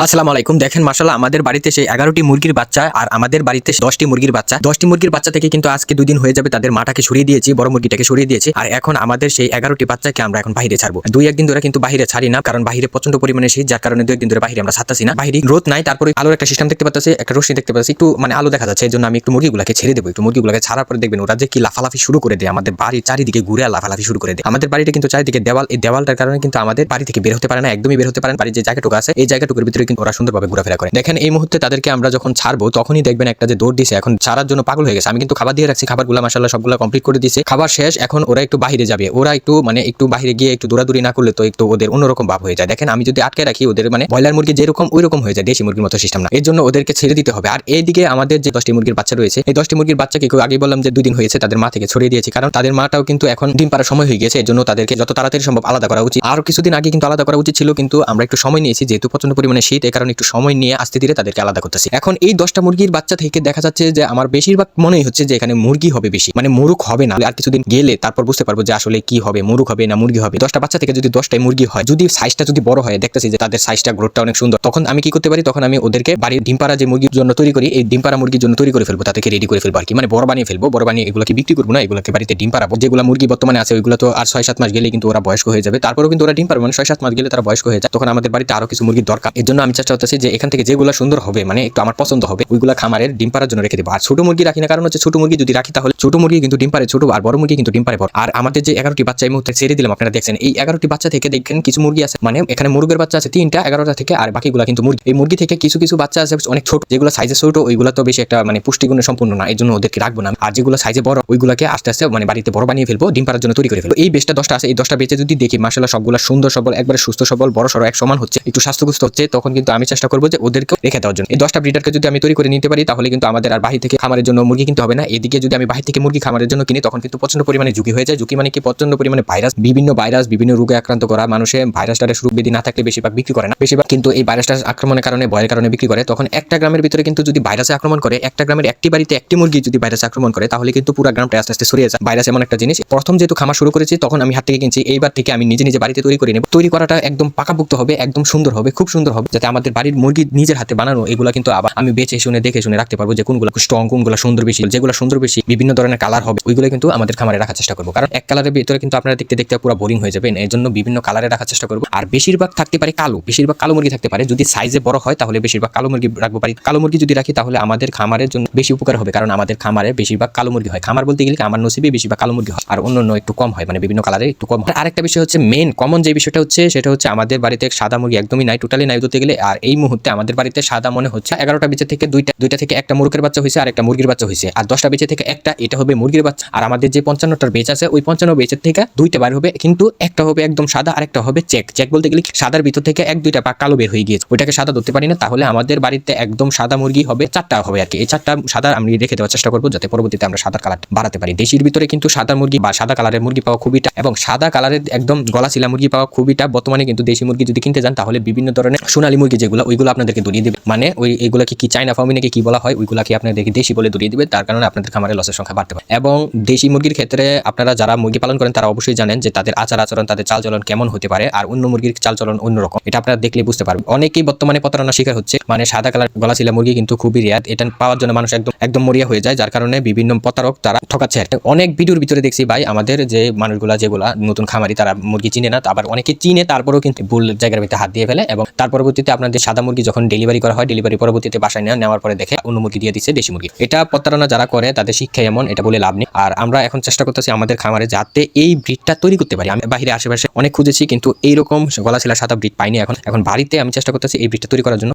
আসসালামু আলাইকুম। দেখেন মাশাআল্লাহ আমাদের বাড়িতে সেই 11টি মুরগির বাচ্চা আর আমাদের বাড়িতে 10টি মুরগির বাচ্চা। 10টি মুরগির বাচ্চা থেকে কিন্তু আজকে 2 দিন হয়ে যাবে তাদের মাটাকে সরিয়ে দিয়েছি, বড় মুরগিটাকে সরিয়ে দিয়েছি। আর এখন আমাদের সেই 11টি বাচ্চাকে আমরা এখন বাইরে ছাড়বো। 2-1 দিন ধরে কিন্তু বাইরে ছাড়ি না, কারণ বাইরে প্রচন্ড পরিমাণে শীত, যার কারণে 2-1 দিন ধরে বাইরে আমরা ছাড়তাছি না। বাইরে রোদ নাই, তারপরে আলোর একটা সিস্টেম দেখতে পাচ্ছি, একটা রশ্মি দেখতে পাচ্ছি, একটু মানে আলো দেখা যাচ্ছে। এজন্য আমি একটু মুরগিগুলোকে ছেড়ে দেবো। একটু মুরগিগুলোকে ছাড়ার পরে দেখবেন ওরা যে কি লাফালাফি শুরু করে দেয়, আমাদের বাড়ির চারিদিকে ঘুরে লাফালাফি শুরু করে দেয়। আমাদের বাড়িটা কিন্তু চারিদিকে দেওয়াল, এই দেওয়ালটার কারণে কিন্তু আমাদের বাড়ি থেকে বের হতে পারে না, একদমই বের হতে পারে না। বাড়ির যে জায়গাটুকু আছে এই জায়গাটুকুর ভিতরে কিন্তু ওরা সুন্দরভাবে ঘোরাফেরা করে। দেখেন এই মুহূর্তে তাদেরকে আমরা যখন ছাড়বো তখনই দেখবেন একটা যে দৌড় দিছে, এখন ছাড়ার জন্য পাগল হয়ে গেছে। আমি কিন্তু খাবার দিয়ে রাখছি, খাবারগুলো মাশাআল্লাহ সবগুলো কমপ্লিট করে দিয়েছি। খাবার শেষ, এখন ওরা একটু বাইরে যাবে। ওরা একটু একটু বাইরে গিয়ে একটু দৌড়াদৌড়ি না করলে তো একটু ওদের অন্যরকম ভাব হয়ে যায়। দেখেন আমি যদি আটকে রাখি ওদের ব্রয়লার মুরগি যেরকম ওই রকম হয়ে যায়, দেশি মুরগির মতো সিস্টেম না। এর জন্য ওদেরকে ছেড়ে দিতে হবে। আর এইদিকে আমাদের যে 10টি মুরগির বাচ্চা রয়েছে, এই 10টি মুরগির বাচ্চাকে আগে বললাম যে 2 দিন হয়েছে তাদের মা থেকে ছড়িয়ে দিয়েছি, কারণ তাদের মাটাও কিন্তু এখন ডিম পাড়ার সময় হয়ে গেছে। এর জন্য তাদেরকে যত তাড়াতাড়ি সম্ভব আলাদা করা উচিত। আর কিছুদিন আগে কিন্তু আলাদা করা উচিত ছিল, কিন্তু আমরা একটু সময় নিয়েছি, যেহেতু প্রচন্ড পরিমাণে শীত, এই কারণে একটু সময় নিয়ে আস্তে ধীরে তাদেরকে আলাদা করতেছি। এখন এই 10টা মুরগির বাচ্চা থেকে দেখা যাচ্ছে যে আমার বেশিরভাগ মনেই হচ্ছে যে এখানে মুরগি হবে বেশি, মুরুগ হবে না। আর কিছুদিন গেলে তারপর বুঝতে পারবো যে আসলে কি হবে, মুরুগ হবে না মুরগি হবে। 10টা বাচ্চা থেকে যদি 10টাই মুরগি হয়, যদি সাইজটা যদি বড় হয়, দেখতেছি যে তাদের সাইজটা গ্রোথটা অনেক সুন্দর, তখন আমি কি করতে পারি, তখন আমি ওদেরকে বাড়ির ডিম পাড়া যে মুরগির জন্য তৈরি করি, এই ডিম পাড়া মুরগির জন্য তৈরি করে ফেলবো, তাদেরকে রেডি করে ফেলবো আর কি, বড় বানিয়ে ফেলবো। বড় বানিয়ে এগুলোকে বিক্রি করবো না, এগুলোকে বাড়িতে ডিম পাড়াবো। যেগুলো মুরগি বর্তমানে আছে ওইগুলো তো আর 6-7 মাস গেলে কিন্তু ওরা বয়স্ক হয়ে যাবে, তারপরেও কিন্তু ওরা ডিম পারবে, 6-7 মাস গেলে তারা বয়স্ক হয়ে যায়। তখন আমাদের বাড়িতে আরো কিছু মুরগির দরকার। এর জন্য আমি চেষ্টা করতেছি যে এখান থেকে যেগুলো সুন্দর হবে, একটু আমার পছন্দ হবে, ওইগুলো খামারের ডিম পাড়ার জন্য রেখে দেবো। আর ছোট মুরগি রাখি না, কারণ হচ্ছে ছোট মুরগি যদি রাখি তাহলে ছোট মুরগি কিন্তু ডিম পারে ছোট, আর বড় মুরগি কিন্তু ডিম পারে বড়। আর আমাদের যে 11টি বাচ্চা এই মুহূর্তে ছেড়ে দিলাম, আপনারা দেখছেন এই 11টি বাচ্চা থেকে দেখেন কিছু মুরগি আছে, এখানে মুরগের বাচ্চা আছে 3টা 11টা থেকে, আর বাকিগুলো কিন্তু মুরগি। এই মুরগি থেকে কিছু কিছু বাচ্চা আছে অনেক ছোট, যেগুলো সাইজে ছোট ওইগুলো তো বেশি একটা পুষ্টিগুণে সম্পূর্ণ না, এই জন্য ওদেরকে রাখবো না। আর যেগুলো সাইজে বড় ওইগুলোকে আস্তে আস্তে বাড়িতে বড় বানিয়ে ফেলবো, ডিম পাড়ার জন্য তৈরি করে ফেলবো। এই বেচটা 10টা আছে, এই 10টা বেচে যদি দেখি মাশাআল্লাহ সবগুলো সুন্দর সবল, একবারে সুস্থ সবল, বড় সড়ো এক সমান হচ্ছে, একটু স্বাস্থ্যগ্রস্ত হচ্ছে, তখন কিন্তু আমি চেষ্টা করবো যে ওদেরকে রেখে দেওয়ার জন্য। এই 10টা ব্রিডারকে যদি আমি তৈরি করে নিতে পারি, তাহলে কিন্তু আমাদের আর বাহির থেকে খামারের জন্য মুরগি কিনতে হবে না। এদিকে যদি আমি বাহির থেকে মুরগি খামারের জন্য কিনি, তখন কিন্তু প্রচন্ড পরিমাণে ঝুঁকি হয়ে যায়। ঝুঁকি কি প্রচন্ড পরিমাণে ভাইরাস, বিভিন্ন রোগে আক্রান্ত করা মানুষে ভাইরাসটার রোগ ব্যাধি না থাকলে বেশিরভাগ বিক্রি করে না, বেশিরভাগ কিন্তু এই ভাইরাসটার আক্রমণের কারণে, ভয়ের কারণে বিক্রি করে। তখন একটা গ্রামের ভিতরে কিন্তু যদি ভাইরাসে আক্রমণ করে, একটা গ্রামের একটি বাড়িতে একটি মুরগি যদি ভাইরাসে আক্রমণ করে, তাহলে কিন্তু পুরো গ্রামটা আস্তে আস্তে ছড়িয়ে যায়। ভাইরাস এমন একটা জিনিস, প্রথম যেহেতু খামার শুরু করেছি তখন আমি হাত থেকে কিনছি, এইবার থেকে আমি নিজে নিজে বাড়িতে তৈরি করে নেব। তৈরি করাটা একদম পাকাপোক্ত হবে, একদম সুন্দর হবে, খুব সুন্দর হবে, যাতে আমাদের বাড়ির মুরগি নিজের হাতে বানানো এগুলো কিন্তু আবার আমি বেছে শুনে দেখে শুনে রাখতে পারবো, যে কোনগুলো স্ট্রং, কোনগুলো সুন্দর বেশি, যেগুলো সুন্দর বেশি বিভিন্ন ধরনের কালার হবে, ওইগুলো কিন্তু আমাদের খামারে রাখার চেষ্টা করবো। কারণ এক কালারের ভিতরে কিন্তু আপনারা দেখতে দেখতে পুরো বোরিং হয়ে যাবেন, এর জন্য বিভিন্ন কালারে রাখার চেষ্টা করবো। আর বেশিরভাগ থাকতে পারে কালো, বেশিরভাগ কালো মুরগি থাকতে পারে। যদি সাইজে বড় হয় তাহলে বেশিরভাগ কালো মুরগি রাখবো পারি। কালো মুরগি যদি রাখি তাহলে আমাদের খামারের জন্য বেশি উপকার হবে, কারণ আমাদের খামারে বেশিরভাগ কালো মুরগি হয়। খামার বলতে গেলে আমার নসিবে বেশিরভাগ কালো মুরগি হয়, আর অন্য একটু কম হয়, বিভিন্ন কালারে একটু কম হয়। আরেকটা বিষয় হচ্ছে মেন কমন যে বিষয়টা হচ্ছে, সেটা হচ্ছে আমাদের বাড়িতে সাদা মুরগি একদমই নাই, টোটালি নাই ধরতে গেলে। আর এই মুহূর্তে আমাদের বাড়িতে সাদা মনে হচ্ছে 11টা বেচে থেকে দুইটা থেকে একটা মুরগির বাচ্চা হয়েছে, আর একটা মুরগির বাচ্চা হয়েছে। আর 10টা বেচে থেকে একটা, এটা হবে মুরগির বাচ্চা। আর আমাদের যে 55টার বেচ আছে, ওই 55 বেচের থেকে 2টা বার হবে, কিন্তু একটা হবে একদম সাদা, আর একটা হবে চেক বলতে গেলে সাদার ভিতর থেকে 1-2টা পাক কালো বের হয়ে গিয়েছে, ওইটাকে সাদা ধরতে পারি না। তাহলে আমাদের বাড়িতে একদম সাদা মুরগি হবে 4টা হবে আর কি। এই 4টা সাদা আমি রেখে দেওয়ার চেষ্টা করবো, যাতে পরবর্তীতে আমরা সাদা কালার বাড়াতে পারি। দেশির ভিতরে কিন্তু সাদা মুরগি বা সাদা কালারের মুরগি পাওয়া খুবই, এবং সাদা কালারের একদম গলা ছিলা মুরগি পাওয়া খুবই। বর্তমানে কিন্তু দেশি মুরগি যদি কিনতে যান, তাহলে বিভিন্ন ধরনের সোনালী মুরগি যেগুলো, ওইগুলো আপনাদেরকে ধরিয়ে দেবে, এইগুলোকে কি চাইনা ফার্মি নাকি কি বলা হয়, ওইগুলোকে আপনাদেরকে দেশি বলে ধরিয়ে দিবে। তার কারণে আপনাদের খামারে লসের সংখ্যা বাড়তে পারে। এবং দেশি মুরগির ক্ষেত্রে আপনারা যারা মুরগি পালন করেন তারা অবশ্যই জানেন যে তাদের আচার আচরণ, তাদের চালচলন কেমন হতে পারে, আর অন্য মুরগির চালচলন অন্যরকম। এটা আপনারা দেখলে বুঝতে পারবেন। অনেকেই বর্তমানে প্রতারণার শিকার হচ্ছে, সাদা কালার গলা ছিলা মুরগি কিন্তু খুবই রেয়ার, এটা পাওয়ার জন্য মানুষ একদম মরিয়া হয়ে যায়, যার কারণে বিভিন্ন প্রতারক তারা ঠকাচ্ছে। অনেক ভিডিওর ভিতরে দেখছি ভাই, আমাদের যে মানুষগুলা যেগুলা নতুন খামারি, তারা মুরগি চিনে না, আবার অনেকে চিনে তারপরেও কিন্তু ভুল জায়গার ভিতরে হাত দিয়ে ফেলে, এবং তার পরবর্তীতে আপনাদের সাদা মুরগি যখন ডেলিভারি করা হয়, ডেলিভারি পরবর্তীতে বাসায় নেওয়ার পরে দেখে অন্য মুরগি দিয়ে দিচ্ছে দেশি মুরগি। এটা প্রতারণা যারা করে তাদের শিক্ষা এমন, এটা বলে লাভ নেই। আর আমরা এখন চেষ্টা করতেছি আমাদের খামারে যাতে এই ব্রিডটা তৈরি করতে পারি। আমি বাইরে আশেপাশে অনেক খুঁজেছি, কিন্তু এইরকম গলা ছিলা সাদা ব্রিড পাইনি। এখন বাড়িতে আমি চেষ্টা করতেছি এই ব্রিডটা তৈরি করার জন্য।